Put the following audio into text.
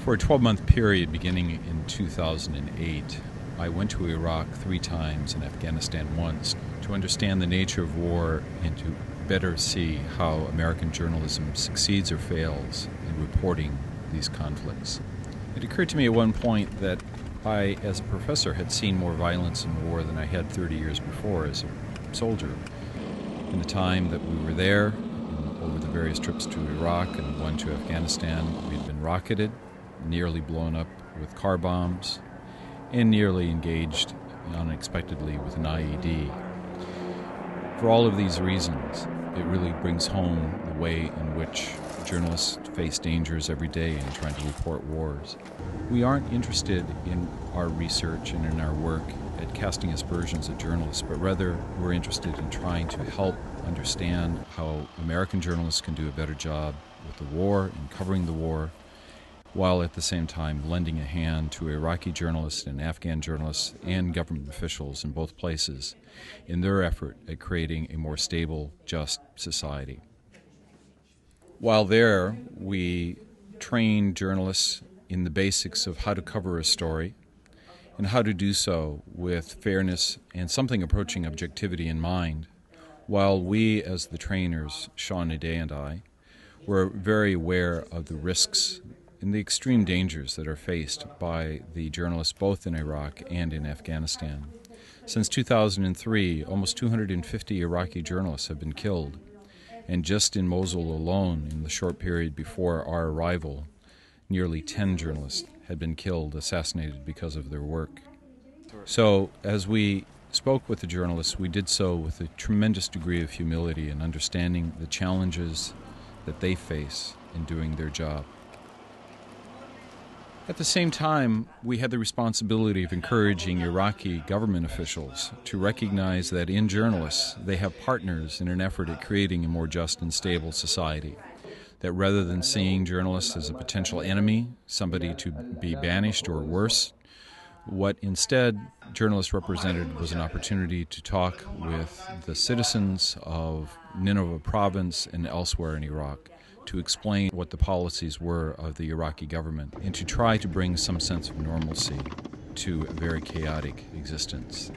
For a 12-month period beginning in 2008, I went to Iraq 3 times and Afghanistan once to understand the nature of war and to better see how American journalism succeeds or fails in reporting these conflicts. It occurred to me at one point that I, as a professor, had seen more violence in war than I had 30 years before as a soldier. In the time that we were there, over the various trips to Iraq and one to Afghanistan, we had been rocketed, nearly blown up with car bombs, and nearly engaged unexpectedly with an IED. For all of these reasons, it really brings home the way in which journalists face dangers every day in trying to report wars. We aren't interested in our research and in our work at casting aspersions at journalists, but rather we're interested in trying to help understand how American journalists can do a better job with the war and covering the war, while at the same time lending a hand to Iraqi journalists and Afghan journalists and government officials in both places in their effort at creating a more stable, just society. While there, we train journalists in the basics of how to cover a story and how to do so with fairness and something approaching objectivity in mind, while we, as the trainers, Sean, Aday, and I, were very aware of the risks and the extreme dangers that are faced by the journalists both in Iraq and in Afghanistan. Since 2003, almost 250 Iraqi journalists have been killed, and just in Mosul alone, in the short period before our arrival, nearly 10 journalists had been killed, assassinated because of their work. So, as we spoke with the journalists, we did so with a tremendous degree of humility and understanding the challenges that they face in doing their job. At the same time, we had the responsibility of encouraging Iraqi government officials to recognize that in journalists, they have partners in an effort at creating a more just and stable society. That rather than seeing journalists as a potential enemy, somebody to be banished or worse, what instead journalists represented was an opportunity to talk with the citizens of Nineveh province and elsewhere in Iraq, to explain what the policies were of the Iraqi government and to try to bring some sense of normalcy to a very chaotic existence.